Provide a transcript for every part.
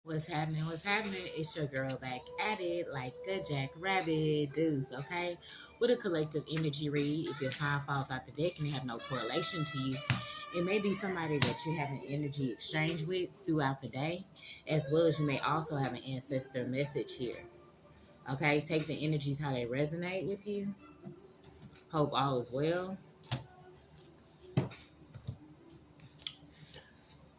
What's happening? What's happening? It's your girl back at it like a jackrabbit deuce, okay? With a collective energy read. If your sign falls out the deck and they have no correlation to you, it may be somebody that you have an energy exchange with throughout the day, as well as you may also have an ancestor message here. Okay, take the energies how they resonate with you. Hope all is well.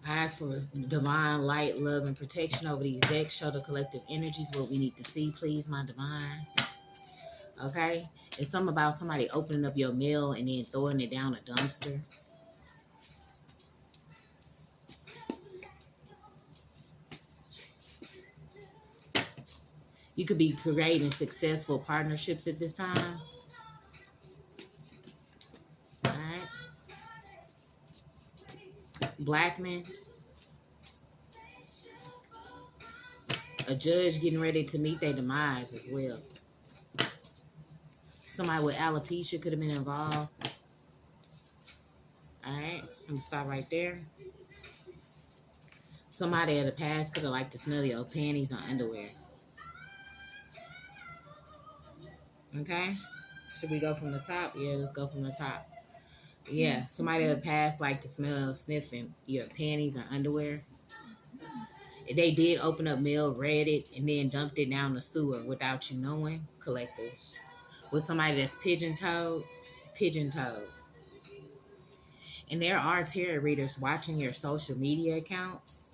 Ask for divine light, love, and protection over these decks. Show the collective energies what we need to see, please, my divine. Okay? It's something about somebody opening up your mail and then throwing it down a dumpster. You could be creating successful partnerships at this time. All right? Black men. A judge getting ready to meet their demise as well. Somebody with alopecia could have been involved. All right, I'm going to stop right there. Somebody of the past could have liked to smell your panties or underwear. Okay? Should we go from the top? Yeah, let's go from the top. Yeah, somebody of the past liked to smell sniffing your panties or underwear. They did open up mail, read it, and then dumped it down the sewer without you knowing. Collective. With somebody that's pigeon-toed. And there are tarot readers watching your social media accounts.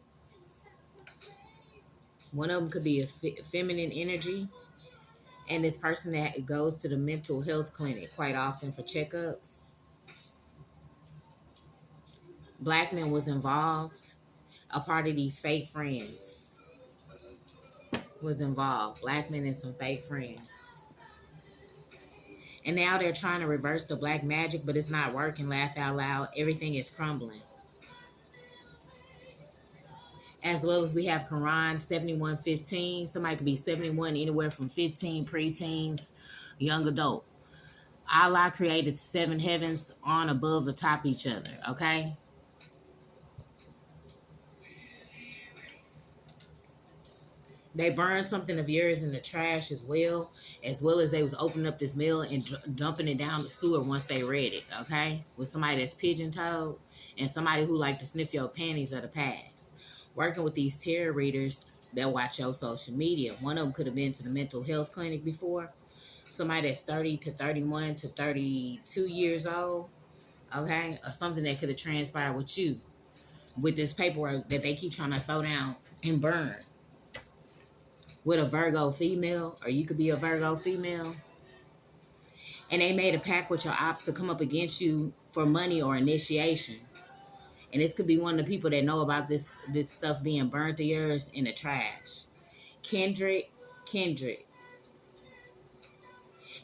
One of them could be a feminine energy. And this person that goes to the mental health clinic quite often for checkups. Black men was involved. A part of these fake friends was involved. Black men and some fake friends. And now they're trying to reverse the black magic, but it's not working. Laugh out loud. Everything is crumbling. As well as we have Quran 71:15. Somebody could be 71, anywhere from 15, preteens, young adult. Allah created 7 heavens on, above, atop each other, okay? They burned something of yours in the trash as well as they was opening up this mail and dumping it down the sewer once they read it, okay? With somebody that's pigeon-toed and somebody who like to sniff your panties of the past. Working with these tarot readers that watch your social media. One of them could have been to the mental health clinic before. Somebody that's 30 to 31 to 32 years old, okay? Or something that could have transpired with you with this paperwork that they keep trying to throw down and burn. With a Virgo female, or you could be a Virgo female. And they made a pact with your ops to come up against you for money or initiation. And this could be one of the people that know about this stuff being burnt to yours in the trash. Kendrick.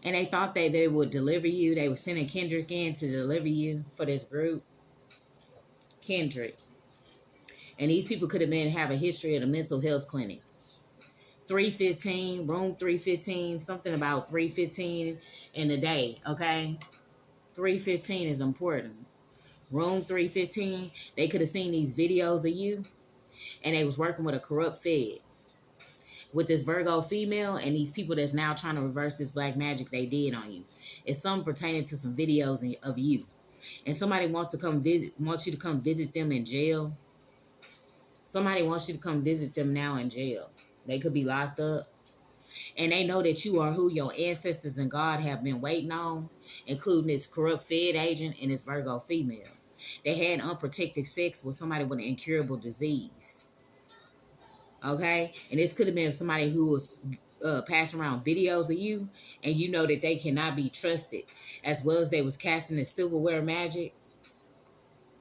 And they thought that they would deliver you. They were sending Kendrick in to deliver you for this group. Kendrick. And these people could have been have a history at a mental health clinic. 315, room 315, something about 315 in the day, okay? 315 is important. Room 315, they could have seen these videos of you, and they was working with a corrupt Fed. With this Virgo female and these people that's now trying to reverse this black magic they did on you. It's something pertaining to some videos of you. And somebody wants you to come visit them in jail. Somebody wants you to come visit them now in jail. They could be locked up. And they know that you are who your ancestors and God have been waiting on, including this corrupt Fed agent and this Virgo female. They had unprotected sex with somebody with an incurable disease. Okay? And this could have been somebody who was passing around videos of you, and you know that they cannot be trusted. As well as they was casting this silverware magic.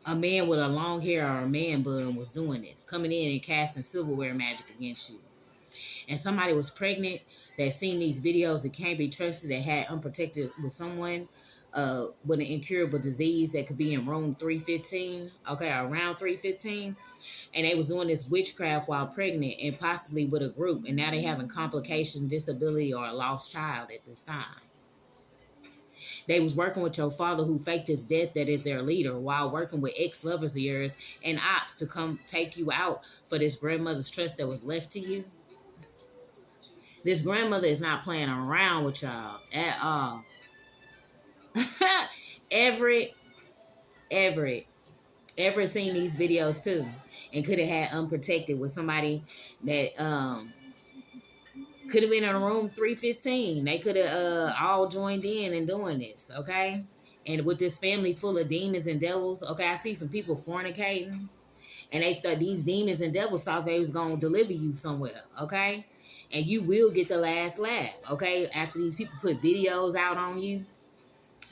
A man with a long hair or a man bun was doing this, coming in and casting silverware magic against you. And somebody was pregnant that seen these videos that can't be trusted, that had unprotected with someone with an incurable disease that could be in room 315, okay, around 315. And they was doing this witchcraft while pregnant and possibly with a group. And now they having complication, disability, or a lost child at this time. They was working with your father who faked his death that is their leader while working with ex-lovers of yours and ops to come take you out for this grandmother's trust that was left to you. This grandmother is not playing around with y'all at all. every seen these videos too, and could have had unprotected with somebody that could have been in a room 315. They could have all joined in and doing this, okay? And with this family full of demons and devils, okay, I see some people fornicating, and they thought these demons and devils thought they was gonna deliver you somewhere, okay? And you will get the last laugh, okay? After these people put videos out on you,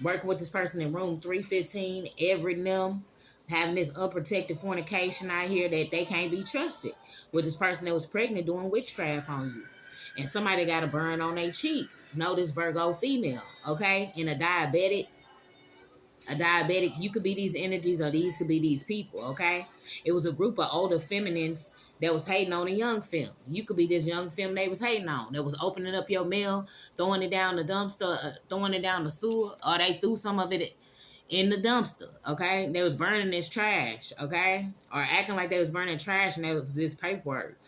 working with this person in room 315, every them having this unprotected fornication out here that they can't be trusted. With this person that was pregnant doing witchcraft on you. And somebody got a burn on their cheek. Know this Virgo female, okay? And a diabetic, you could be these energies or these could be these people, okay? It was a group of older feminines that was hating on a young femme. You could be this young femme they was hating on. That was opening up your mail, throwing it down the dumpster, throwing it down the sewer, or they threw some of it in the dumpster, okay? They was burning this trash, okay? Or acting like they was burning trash and there was this paperwork.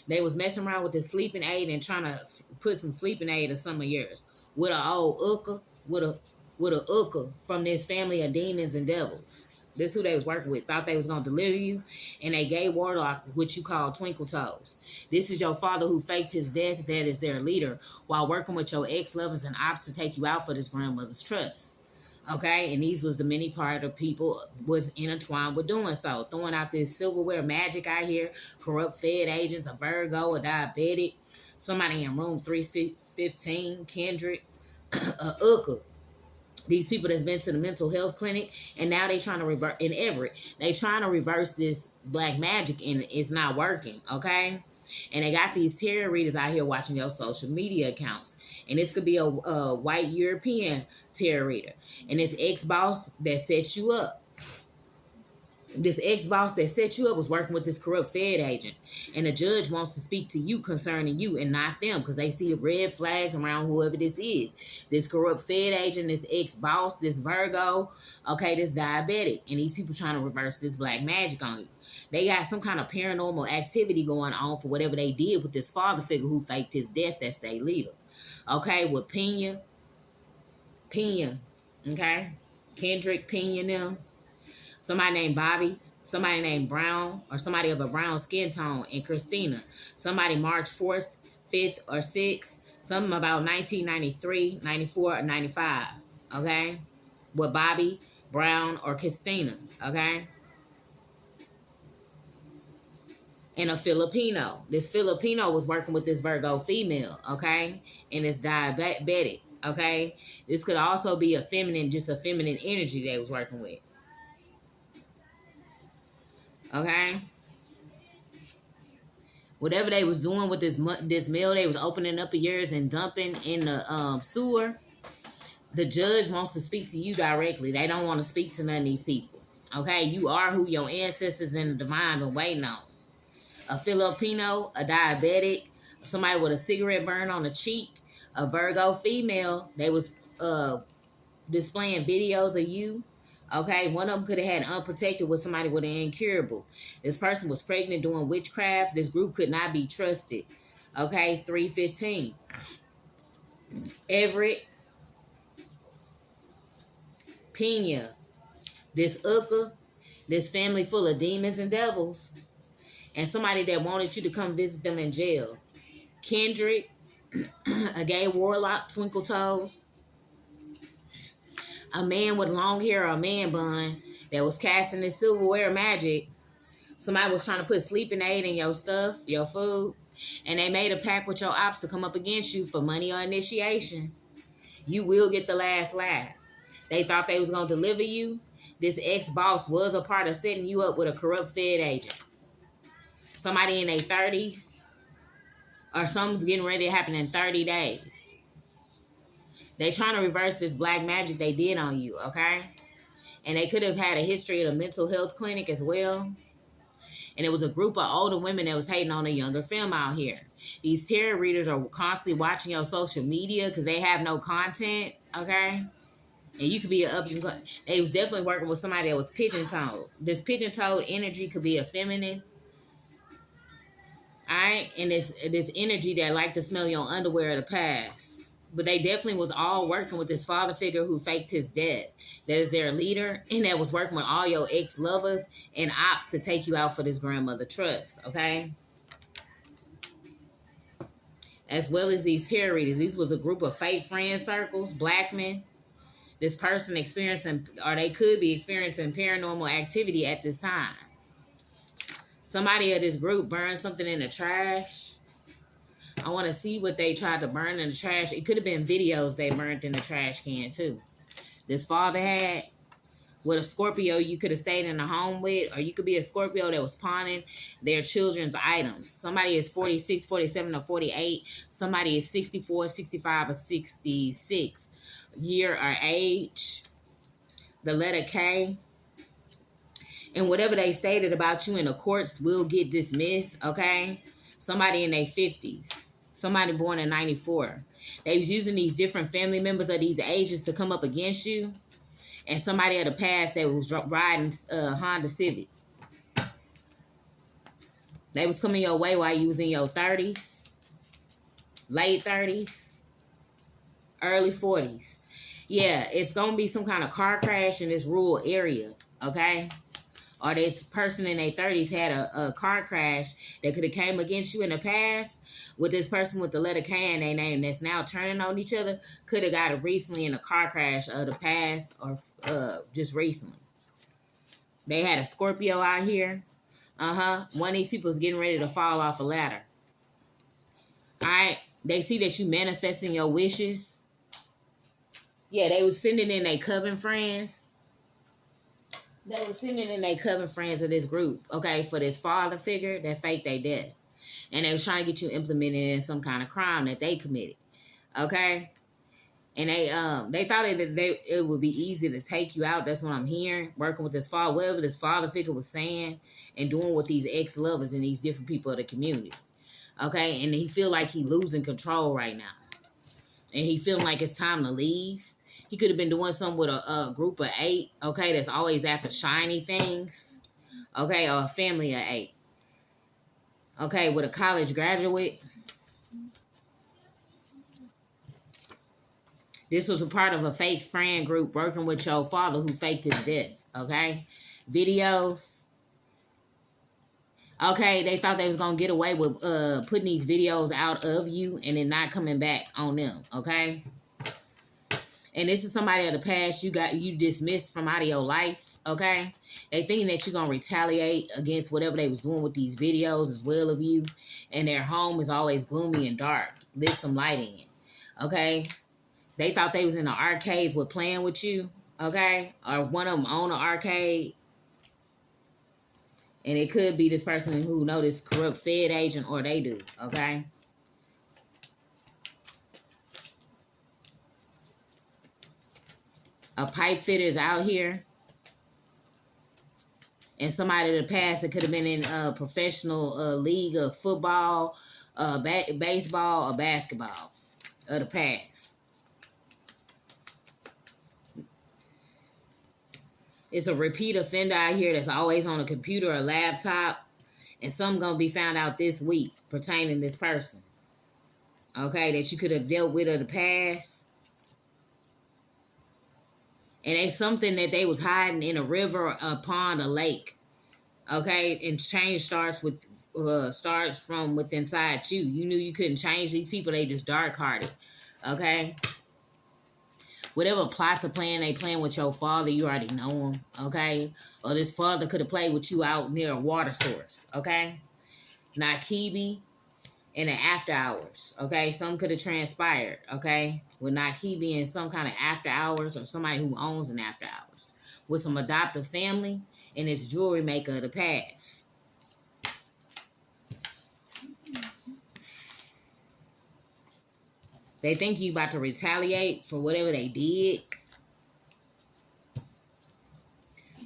They was messing around with the sleeping aid and trying to put some sleeping aid in some of yours. With an old uka, with a uka from this family of demons and devils. This who they was working with. Thought they was going to deliver you. And they gave warlock, which you call twinkle toes. This is your father who faked his death. That is their leader. While working with your ex-lovers and ops to take you out for this grandmother's trust. Okay? And these was the many part of people was intertwined with doing so. Throwing out this silverware magic out here. Corrupt Fed agents, a Virgo, a diabetic. Somebody in room 315, Kendrick, a Uka. These people that's been to the mental health clinic and now they trying to reverse in Everett. They trying to reverse this black magic and it's not working, okay? And they got these tarot readers out here watching your social media accounts. And this could be a white European tarot reader. And this ex-boss that set you up. This ex-boss that set you up was working with this corrupt Fed agent. And the judge wants to speak to you concerning you and not them because they see red flags around whoever this is. This corrupt Fed agent, this ex-boss, this Virgo, okay, this diabetic. And these people trying to reverse this black magic on you. They got some kind of paranormal activity going on for whatever they did with this father figure who faked his death. That's their leader. Okay, with Pena, okay? Kendrick, Pena, them. Somebody named Bobby, somebody named Brown, or somebody of a brown skin tone, and Christina. Somebody March 4th, 5th, or 6th. Something about 1993, 94, or 95. Okay? With Bobby, Brown, or Christina. Okay? And a Filipino. This Filipino was working with this Virgo female. Okay? And it's diabetic. Okay? This could also be a feminine, just a feminine energy they was working with. Okay, whatever they was doing with this mill, they was opening up of yours and dumping in the sewer. The judge wants to speak to you directly. They don't want to speak to none of these people. Okay, you are who your ancestors and the divine been waiting on. A Filipino, a diabetic, somebody with a cigarette burn on the cheek, a Virgo female. They was displaying videos of you. Okay, one of them could have had unprotected with somebody with an incurable. This person was pregnant doing witchcraft. This group could not be trusted. Okay, 315. Everett, Pena, this Uka, this family full of demons and devils, and somebody that wanted you to come visit them in jail. Kendrick, a gay warlock, twinkle toes. A man with long hair or a man bun that was casting this silverware magic. Somebody was trying to put sleeping aid in your stuff, your food, and they made a pact with your ops to come up against you for money or initiation. You will get the last laugh. They thought they was going to deliver you. This ex-boss was a part of setting you up with a corrupt Fed agent. Somebody in their 30s, or something's getting ready to happen in 30 days. They trying to reverse this black magic they did on you, okay? And they could have had a history at a mental health clinic as well. And it was a group of older women that was hating on a younger femme out here. These tarot readers are constantly watching your social media because they have no content, okay? And you could be an up and coming. They was definitely working with somebody that was pigeon-toed. This pigeon-toed energy could be a feminine. Alright? And this energy that like to smell your underwear of the past. But they definitely was all working with this father figure who faked his death. That is their leader. And that was working with all your ex-lovers and ops to take you out for this grandmother trust. Okay? As well as these tarot readers. These was a group of fake friend circles, black men. This person experiencing, or they could be experiencing paranormal activity at this time. Somebody of this group burned something in the trash. I want to see what they tried to burn in the trash. It could have been videos they burned in the trash can too. This father had with a Scorpio you could have stayed in the home with, or you could be a Scorpio that was pawning their children's items. Somebody is 46, 47, or 48. Somebody is 64, 65, or 66. Year or age. The letter K. And whatever they stated about you in the courts will get dismissed, okay? Somebody in their 50s. Somebody born in 94. They was using these different family members of these ages to come up against you. And somebody of the past that was riding Honda Civic. They was coming your way while you was in your 30s. Late 30s. Early 40s. Yeah, it's going to be some kind of car crash in this rural area, okay? Or this person in their 30s had a car crash that could have came against you in the past with this person with the letter K in their name that's now turning on each other, could have got it recently in a car crash of the past or just recently. They had a Scorpio out here. One of these people is getting ready to fall off a ladder. All right? They see that you manifesting your wishes. Yeah, they was sending in their coven friends. They were sending in their coven friends of this group, okay, for this father figure that faked their death. And they was trying to get you implemented in some kind of crime that they committed, okay? And they thought it would be easy to take you out. That's what I'm hearing, working with this father, whatever this father figure was saying and doing with these ex-lovers and these different people of the community, okay? And he feel like he losing control right now. And he feeling like it's time to leave. He could have been doing something with a group of 8, okay, that's always after shiny things, okay, or a family of 8, okay, with a college graduate. This was a part of a fake friend group working with your father who faked his death, okay? Videos. Okay, they thought they was going to get away with putting these videos out of you and then not coming back on them, okay? And this is somebody of the past you dismissed from out of your life, okay? They thinking that you're going to retaliate against whatever they was doing with these videos as well of you. And their home is always gloomy and dark. Lit some light in, okay? They thought they was in the arcades with playing with you, okay? Or one of them own an arcade. And it could be this person who know this corrupt Fed agent, or they do, okay? A pipe fitter is out here. And somebody in the past that could have been in a professional league of football, baseball, or basketball of the past. It's a repeat offender out here that's always on a computer or laptop. And some going to be found out this week pertaining to this person. Okay, that you could have dealt with of the past. And it's something that they was hiding in a river, a pond, a lake. Okay, and change starts from within inside you. You knew you couldn't change these people. They just dark-hearted. Okay? Whatever plots are playing, they playing with your father. You already know him. Okay? Or this father could have played with you out near a water source. Okay? Nakibi in the after hours. Okay? Something could have transpired. Okay? With Nakibi in some kind of after hours, or somebody who owns an after hours. With some adoptive family and this jewelry maker of the past. They think you about to retaliate for whatever they did.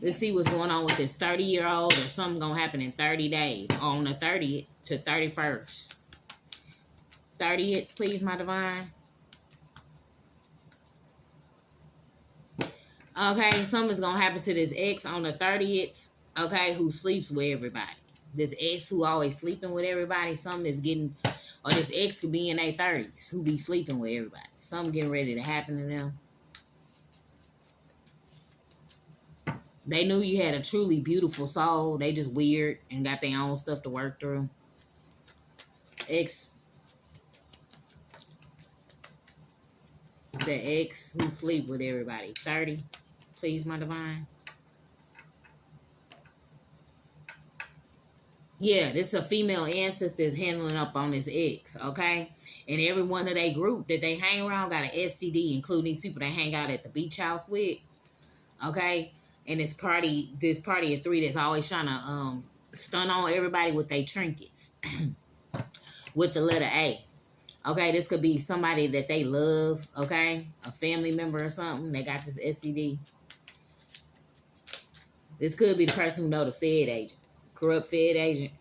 Let's see what's going on with this 30-year-old, or something going to happen in 30 days. On the 30th to 31st. 30th, please, my divine. Okay, something's gonna happen to this ex on the 30th, okay, who sleeps with everybody. This ex who always sleeping with everybody, something is getting, or this ex could be in their 30s who be sleeping with everybody. Something getting ready to happen to them. They knew you had a truly beautiful soul. They just weird and got their own stuff to work through. The ex who sleep with everybody. 30. Please, my divine. Yeah, this is a female ancestor handling up on this ex, okay? And every one of their group that they hang around got an SCD, including these people they hang out at the beach house with, okay? And this party of three that's always trying to stun on everybody with their trinkets. With the letter A. Okay, this could be somebody that they love, okay? A family member or something. They got this SCD. This could be the person who know the Fed agent. Corrupt Fed agent.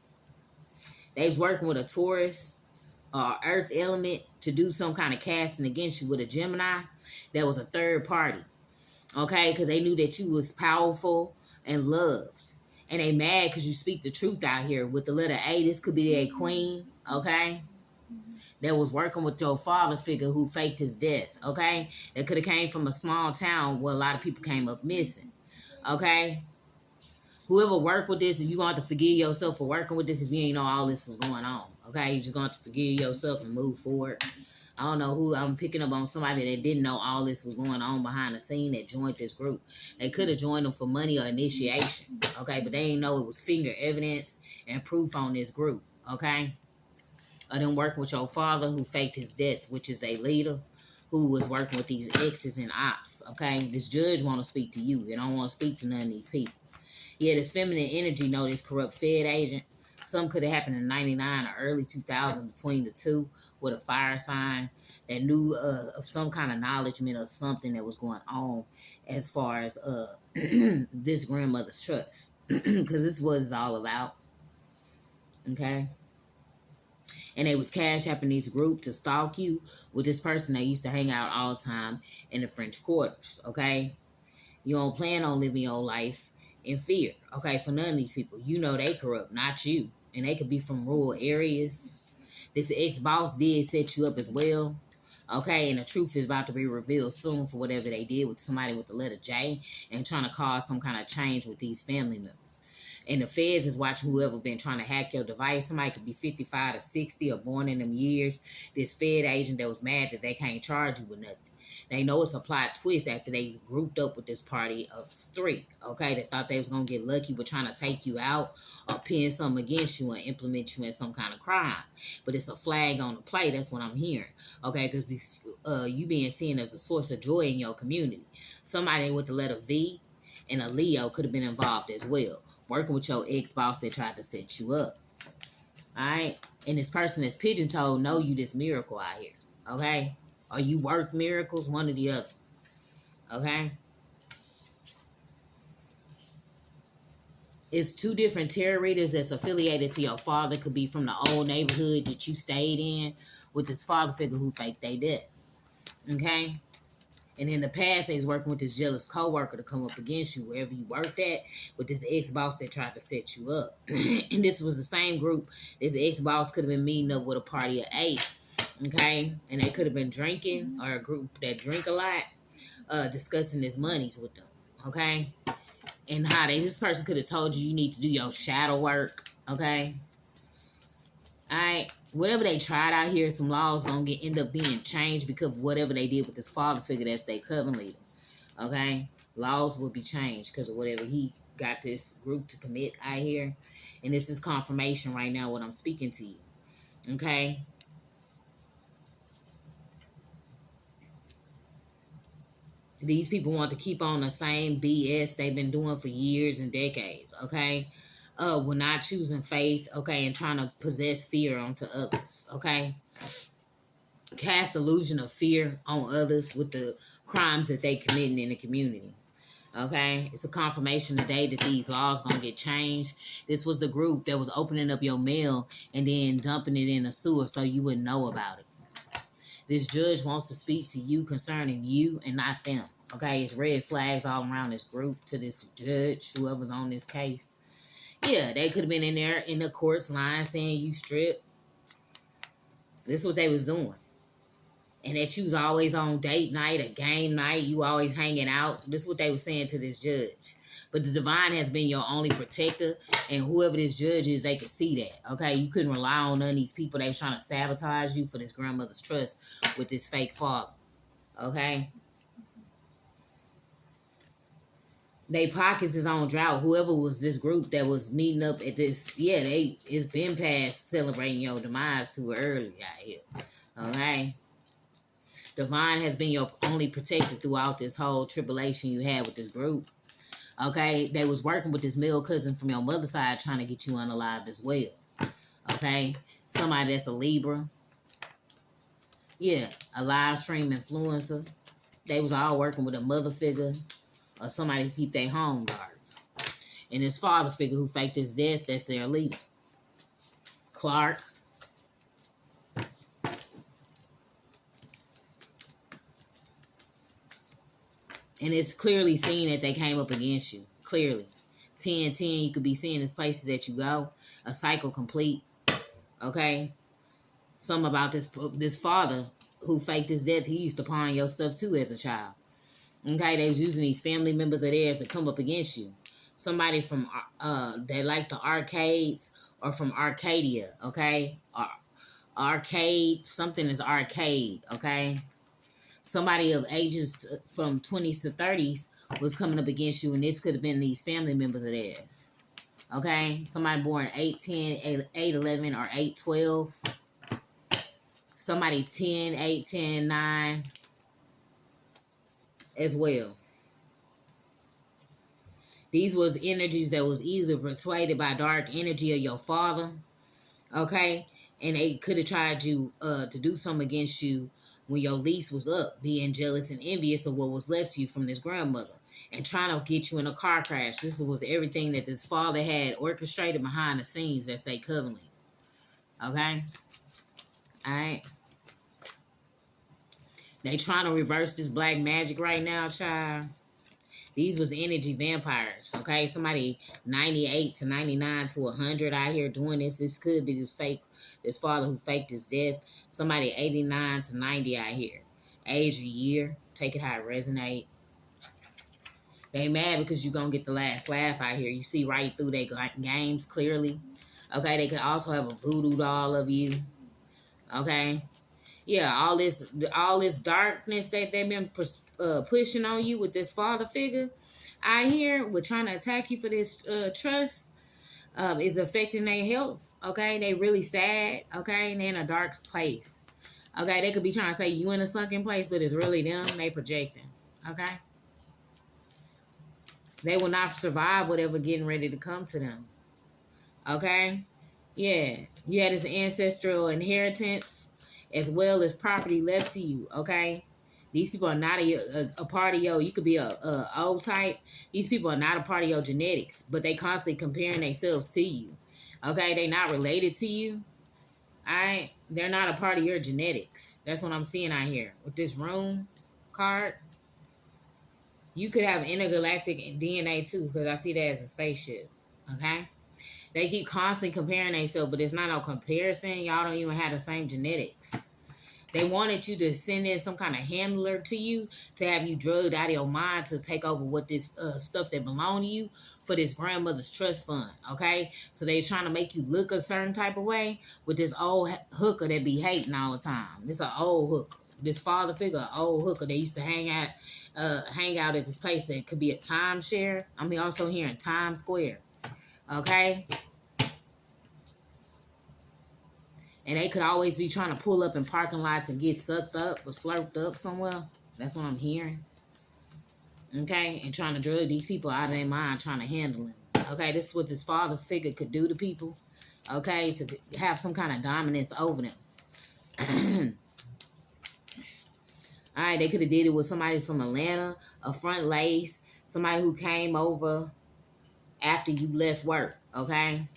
They was working with a Taurus or Earth element to do some kind of casting against you with a Gemini. That was a third party. Okay, because they knew that you was powerful and loved. And they mad because you speak the truth out here. With the letter A, this could be a queen, okay? That was working with your father figure who faked his death, okay? That could have came from a small town where a lot of people came up missing, okay? Whoever worked with this, you're going to have to forgive yourself for working with this if you ain't know all this was going on, okay? You're just going to have to forgive yourself and move forward. I don't know who, I'm picking up on somebody that didn't know all this was going on behind the scene that joined this group. They could have joined them for money or initiation, okay? But they didn't know it was finger evidence and proof on this group, okay? Or them working with your father who faked his death, which is a leader who was working with these exes and ops, okay? This judge want to speak to you. They don't want to speak to none of these people. Yeah, this feminine energy, know this corrupt Fed agent. Some could have happened in 99 or early 2000 between the two with a fire sign that knew of some kind of acknowledgement or something that was going on as far as this grandmother's trust. Because this is what it's all about. Okay? And they was cash apping these group to stalk you with this person that used to hang out all the time in the French quarters, okay? You don't plan on living your life in fear, okay? For none of these people. You know they corrupt, not you. And they could be from rural areas. This ex-boss did set you up as well, okay? And the truth is about to be revealed soon for whatever they did with somebody with the letter J and trying to cause some kind of change with these family members. And the feds is watching whoever been trying to hack your device. Somebody could be 55 to 60 or born in them years. This Fed agent that was mad that they can't charge you with nothing. They know it's a plot twist after they grouped up with this party of three, okay? They thought they was going to get lucky with trying to take you out or pin something against you and implement you in some kind of crime. But it's a flag on the play. That's what I'm hearing, okay? Because you being seen as a source of joy in your community. Somebody with the letter V and a Leo could have been involved as well. Working with your ex-boss that tried to set you up. All right? And this person that's pigeon-toed know you this miracle out here. Okay? Or you work miracles, one or the other. Okay? It's two different tarot readers that's affiliated to your father. Could be from the old neighborhood that you stayed in with this father figure who faked their death. Okay? And in the past, they was working with this jealous coworker to come up against you wherever you worked at with this ex-boss that tried to set you up. And this was the same group. This ex-boss could have been meeting up with a party of 8, okay? And they could have been drinking, or a group that drink a lot, discussing his monies with them, okay? And how this person could have told you need to do your shadow work, okay? All right? Whatever they tried out here, some laws gonna end up being changed because of whatever they did with this father figure that's their coven leader. Okay? Laws will be changed because of whatever he got this group to commit out here. And this is confirmation right now what I'm speaking to you. Okay? These people want to keep on the same BS they've been doing for years and decades. Okay? We're not choosing faith, okay, and trying to possess fear onto others, okay? Cast illusion of fear on others with the crimes that they committing in the community, okay? It's a confirmation today that these laws gonna get changed. This was the group that was opening up your mail and then dumping it in a sewer so you wouldn't know about it. This judge wants to speak to you concerning you and not them. Okay, it's red flags all around this group to this judge, whoever's on this case. Yeah, they could have been in there in the court's line saying you stripped. This is what they was doing. And that you was always on date night or game night, you always hanging out. This is what they were saying to this judge. But the divine has been your only protector, and whoever this judge is, they could see that, okay? You couldn't rely on none of these people that was trying to sabotage you for this grandmother's trust with this fake father, okay? They pockets is on drought. Whoever was this group that was meeting up at this, yeah, it's been past celebrating your demise too early out here, okay? Divine has been your only protector throughout this whole tribulation you had with this group. Okay? They was working with this male cousin from your mother's side trying to get you unalived as well. Okay? Somebody that's a Libra. Yeah, a live stream influencer. They was all working with a mother figure or somebody to keep their home guard. And this father figure who faked his death, that's their leader. Clark. And it's clearly seen that they came up against you. Clearly. 10-10, you could be seeing these places that you go. A cycle complete. Okay? Something about this father who faked his death. He used to pawn your stuff too as a child. Okay? They was using these family members of theirs to come up against you. Somebody from, they like the arcades or from Arcadia. Okay? Arcade. Something is arcade. Okay? Somebody of ages from 20s to 30s was coming up against you, and this could have been these family members of theirs. Okay? Somebody born 8-10, 8-11, or 8-12. Somebody 10, 8, 10, 9 as well. These was energies that was easily persuaded by dark energy of your father. Okay? And they could have tried you to do something against you when your lease was up, being jealous and envious of what was left to you from this grandmother and trying to get you in a car crash. This was everything that this father had orchestrated behind the scenes that say covenant. Okay? All right? They trying to reverse this black magic right now, child. These was energy vampires, okay? Somebody 98 to 99 to 100 out here doing this. This could be this father who faked his death. Somebody 89 to 90 out here. Age or year. Take it how it resonate. They mad because you're going to get the last laugh out here. You see right through their games clearly. Okay, they could also have a voodoo doll of you. Okay? Yeah, all this darkness that they've been pushing on you with this father figure out here with trying to attack you for this trust is affecting their health. Okay, they really sad. Okay, and they're in a dark place. Okay, they could be trying to say you in a sunken place, but it's really them. They projecting. Okay, they will not survive whatever getting ready to come to them. Okay, yeah, you had this ancestral inheritance as well as property left to you. Okay, these people are not a part of your. You could be a old type. These people are not a part of your genetics, but they constantly comparing themselves to you. Okay, they not related to you. Alright, they're not a part of your genetics. That's what I'm seeing out here with this room card. You could have intergalactic DNA too, because I see that as a spaceship. Okay, they keep constantly comparing themselves, but it's not no comparison. Y'all don't even have the same genetics. They wanted you to send in some kind of handler to you to have you drugged out of your mind to take over what this stuff that belong to you for this grandmother's trust fund, okay? So they trying to make you look a certain type of way with this old hooker that be hating all the time. This an old hooker. This father figure, an old hooker. They used to hang out at this place that could be a timeshare. I mean, also here in Times Square, okay? And they could always be trying to pull up in parking lots and get sucked up or slurped up somewhere. That's what I'm hearing. Okay? And trying to drug these people out of their mind, trying to handle them. Okay? This is what this father figure could do to people. Okay? To have some kind of dominance over them. Alright, they could have did it with somebody from Atlanta, a front lace, somebody who came over after you left work. Okay?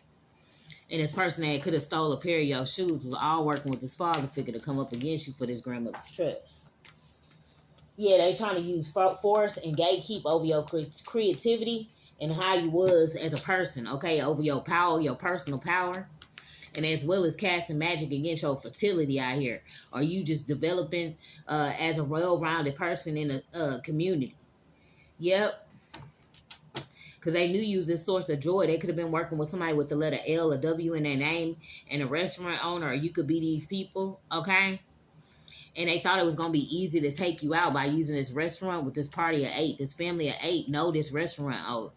And this person that could have stole a pair of your shoes was all working with this father figure to come up against you for this grandmother's trust. Yeah, they trying to use force and gatekeep over your creativity and how you was as a person, okay? Over your power, your personal power. And as well as casting magic against your fertility out here. Are you just developing as a well-rounded person in a community? Yep. Because they knew you was this source of joy. They could have been working with somebody with the letter L or W in their name and a restaurant owner, or you could be these people, okay? And they thought it was going to be easy to take you out by using this restaurant with this party of 8. This family of 8 know this restaurant owner,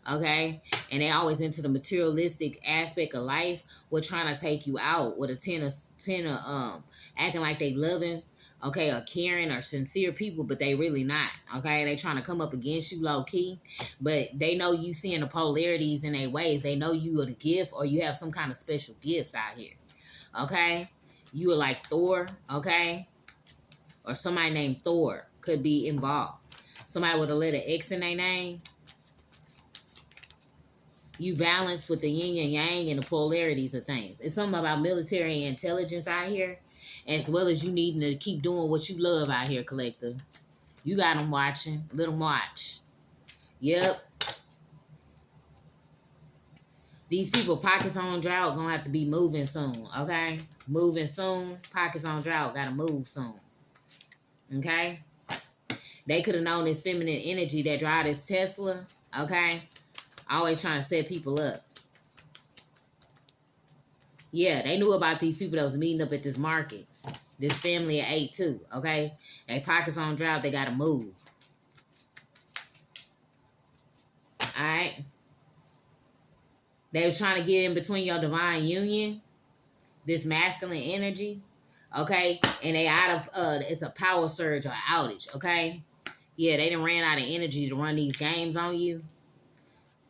okay? And they always into the materialistic aspect of life. We're trying to take you out with a 10 of acting like they loving, okay, or caring or sincere people, but they really not, okay? They trying to come up against you low key, but they know you seeing the polarities in their ways. They know you are the gift, or you have some kind of special gifts out here, okay? You are like Thor, okay? Or somebody named Thor could be involved. Somebody with a letter X in their name. You balance with the yin and yang and the polarities of things. It's something about military intelligence out here, as well as you needing to keep doing what you love out here, collective. You got them watching. Let them watch. Yep. These people, pockets on drought, gonna have to be moving soon, okay? Moving soon. Pockets on drought, gotta move soon. Okay? They could have known this feminine energy that drive this Tesla, okay? Always trying to set people up. Yeah, they knew about these people that was meeting up at this market. This family of 8 too, okay? They pockets on drought, they gotta move. Alright? They was trying to get in between your divine union, this masculine energy, okay? And they out of, it's a power surge or outage, okay? Yeah, they done ran out of energy to run these games on you.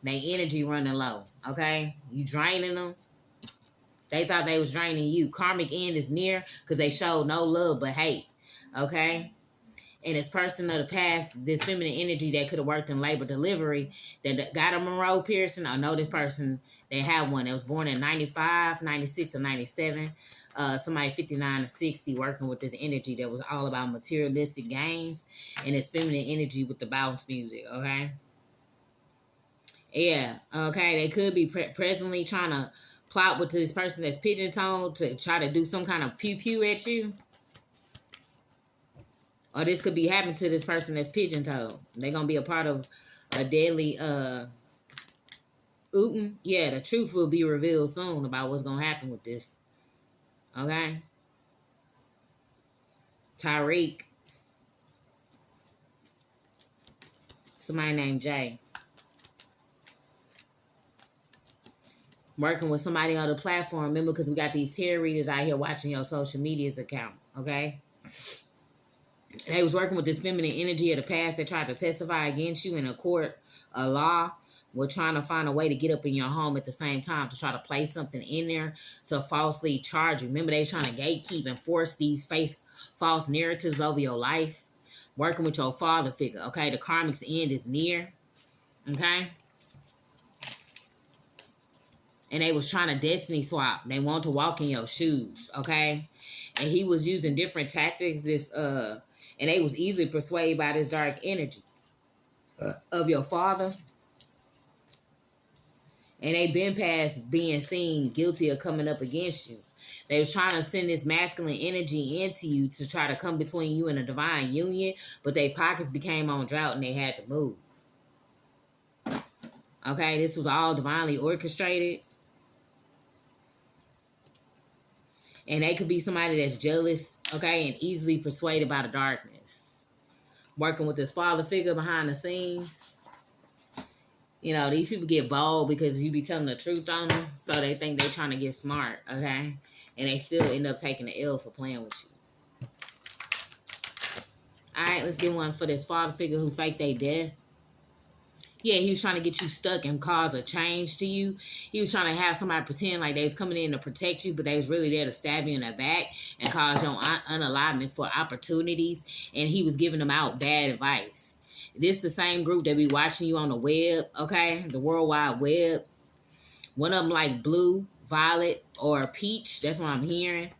They energy running low, okay? You draining them. They thought they was draining you. Karmic end is near because they showed no love but hate, okay? And this person of the past, this feminine energy that could have worked in labor delivery, that got a Monroe piercing. I know this person, they had one that was born in 95, 96, or 97. Somebody 59 to 60 working with this energy that was all about materialistic gains and this feminine energy with the bounce music, okay? Yeah, okay, they could be presently trying to plot with this person that's pigeon-toed to try to do some kind of pew-pew at you. Or this could be happening to this person that's pigeon-toed. They're going to be a part of a deadly, ootin'. Yeah, the truth will be revealed soon about what's going to happen with this. Okay? Tyreek. Somebody named Jay. Working with somebody on the platform. Remember, because we got these tarot readers out here watching your social media's account. Okay? They was working with this feminine energy of the past that tried to testify against you in a court of law. We're trying to find a way to get up in your home at the same time to try to place something in there to falsely charge you. Remember, they trying to gatekeep and force these false narratives over your life. Working with your father figure, okay? The karmic's end is near, okay? And they was trying to destiny swap. They want to walk in your shoes, okay? And he was using different tactics, and they was easily persuaded by this dark energy of your father. And they been past being seen guilty of coming up against you. They was trying to send this masculine energy into you to try to come between you and a divine union, but their pockets became on drought and they had to move. Okay, this was all divinely orchestrated. And they could be somebody that's jealous, okay, and easily persuaded by the darkness. Working with this father figure behind the scenes. You know, these people get bold because you be telling the truth on them, so they think they trying to get smart, okay? And they still end up taking the L for playing with you. All right, let's get one for this father figure who faked their death. Yeah, he was trying to get you stuck and cause a change to you. He was trying to have somebody pretend like they was coming in to protect you, but they was really there to stab you in the back and cause your unalignment for opportunities. And he was giving them out bad advice. This the same group that be watching you on the web, okay? The World Wide Web. One of them like blue, violet or peach. That's what I'm hearing.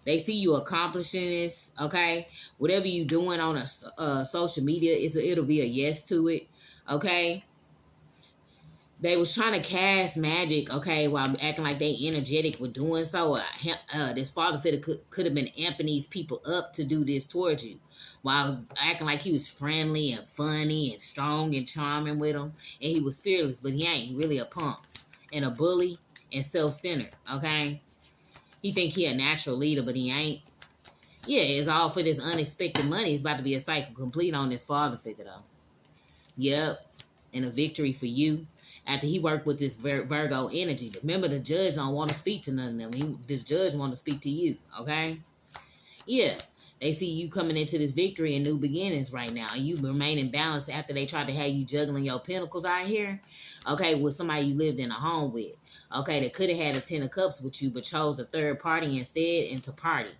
They see you accomplishing this, okay? Whatever you doing on a social media, it'll be a yes to it, okay? They was trying to cast magic, okay, while acting like they energetic with doing so. This father figure could have been amping these people up to do this towards you, while acting like he was friendly and funny and strong and charming with them, and he was fearless, but he ain't. He really a punk and a bully and self-centered, okay? He think he a natural leader, but he ain't. Yeah, it's all for this unexpected money. It's about to be a cycle complete on this father figure, though. Yep, and a victory for you. After he worked with this Virgo energy. Remember, the judge don't want to speak to none of them. This judge want to speak to you, okay? Yeah, they see you coming into this victory and new beginnings right now. And you remaining balanced after they tried to have you juggling your pentacles out here, okay, with somebody you lived in a home with. Okay, that could have had a 10 of cups with you, but chose the third party instead and to party.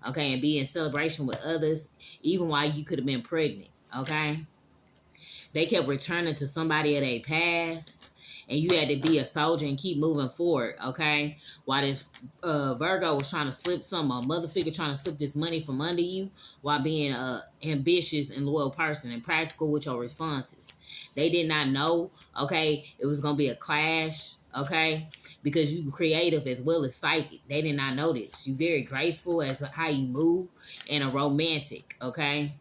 Okay, and be in celebration with others, even while you could have been pregnant, okay? They kept returning to somebody of their past. And you had to be a soldier and keep moving forward, okay? While this Virgo was trying to slip a mother figure trying to slip this money from under you while being a ambitious and loyal person and practical with your responses. They did not know, okay, it was going to be a clash, okay? Because you creative as well as psychic. They did not know this. You very graceful as how you move and a romantic, okay?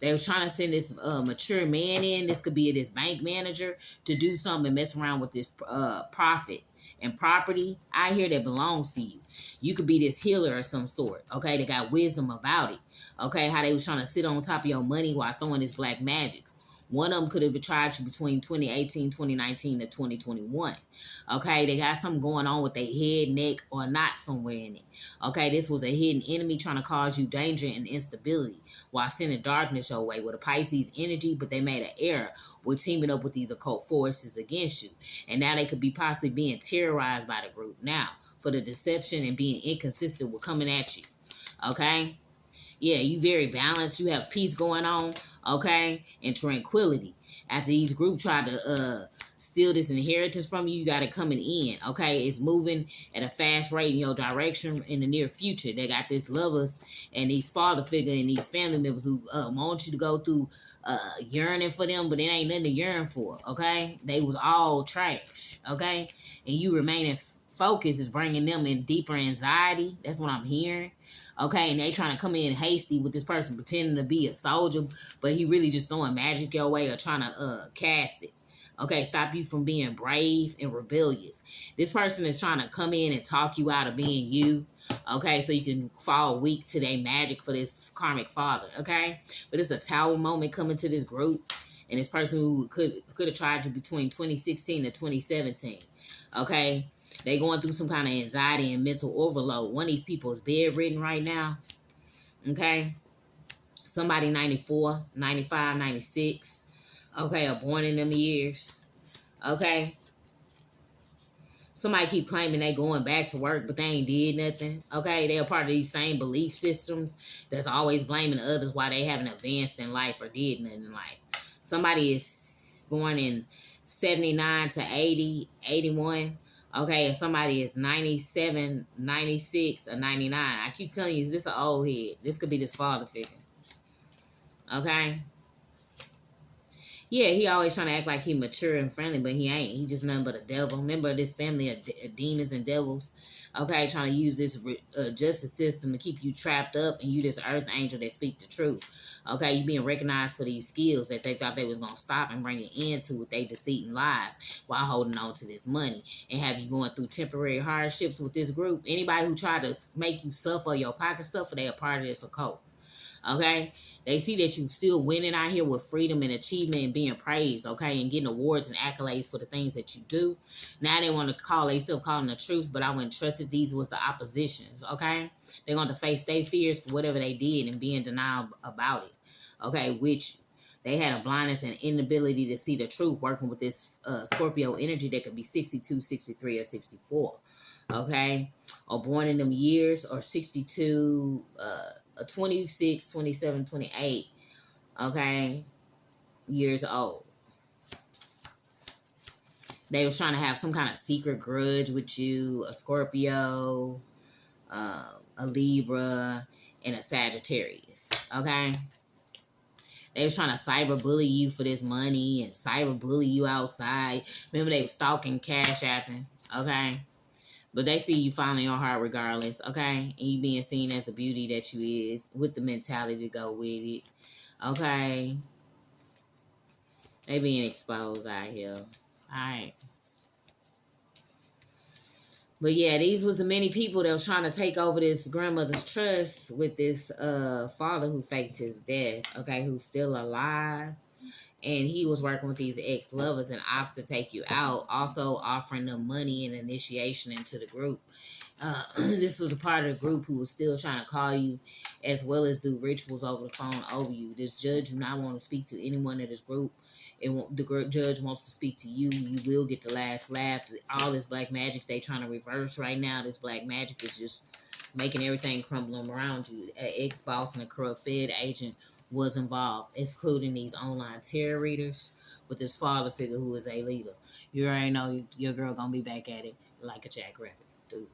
They was trying to send this mature man in. This could be this bank manager to do something and mess around with this profit and property out here that belongs to you. You could be this healer of some sort, okay? They got wisdom about it, okay? How they was trying to sit on top of your money while throwing this black magic. One of them could have tried you between 2018, 2019 to 2021. Okay, they got something going on with their head, neck, or not somewhere in it. Okay, this was a hidden enemy trying to cause you danger and instability while sending darkness your way with a Pisces energy, but they made an error with teaming up with these occult forces against you. And now they could be possibly being terrorized by the group now for the deception and being inconsistent with coming at you. Okay? Yeah, you very balanced. You have peace going on, okay? And tranquility. After these groups try to steal this inheritance from you, you got it coming in, okay? It's moving at a fast rate in your direction in the near future. They got this lovers and these father figure and these family members who want you to go through yearning for them, but it ain't nothing to yearn for, okay? They was all trash, okay? And you remaining focused is bringing them in deeper anxiety. That's what I'm hearing. Okay, and they trying to come in hasty with this person pretending to be a soldier, but he really just throwing magic your way or trying to cast it. Okay, stop you from being brave and rebellious. This person is trying to come in and talk you out of being you. Okay, so you can fall weak to their magic for this karmic father. Okay, but it's a tower moment coming to this group, and this person who could have tried you between 2016 to 2017. Okay. They going through some kind of anxiety and mental overload. One of these people is bedridden right now. Okay. Somebody 94, 95, 96. Okay. Or born in them years. Okay. Somebody keep claiming they going back to work, but they ain't did nothing. Okay. They are part of these same belief systems that's always blaming others why they haven't advanced in life or did nothing in life. Somebody is born in 79 to 80, 81. Okay, if somebody is 97, 96, or 99, I keep telling you, is this an old head? This could be this father figure. Okay? Yeah, he always trying to act like he mature and friendly, but he ain't. He just nothing but a devil. Remember this family of demons and devils? Okay, trying to use this justice system to keep you trapped up, and you this earth angel that speak the truth. Okay, you being recognized for these skills that they thought they was going to stop and bring an end to with their deceit and lies while holding on to this money and have you going through temporary hardships with this group. Anybody who tried to make you suffer your pocket suffer, they are part of this occult. Okay? They see that you still winning out here with freedom and achievement and being praised, okay, and getting awards and accolades for the things that you do. Now they want to call themselves calling the truth, but I wouldn't trust it. These was the oppositions, okay? They're going to face their fears for whatever they did and be in denial about it, okay, which they had a blindness and inability to see the truth working with this Scorpio energy that could be 62, 63, or 64, okay, or born in them years, or 62, 26, 27, 28, okay, years old. They was trying to have some kind of secret grudge with you, a Scorpio, a Libra, and a Sagittarius. Okay? They was trying to cyber bully you for this money and cyber bully you outside. Remember, they was stalking, cash apping. Okay? But they see you following your heart regardless. Okay? And you being seen as the beauty that you is with the mentality to go with it. Okay? They being exposed out here. Alright. But yeah, these was the many people that was trying to take over this grandmother's trust with this father who faked his death, okay, who's still alive. And he was working with these ex-lovers and ops to take you out, also offering them money and initiation into the group. This was a part of the group who was still trying to call you as well as do rituals over the phone over you. This judge do not want to speak to anyone in this group. The judge wants to speak to you. You will get the last laugh. All this black magic they trying to reverse right now. This black magic is just making everything crumbling around you. An ex-boss and a corrupt Fed agent was involved, excluding these online tarot readers with this father figure who is a leader. You already know your girl gonna be back at it like a jackrabbit. Deuce.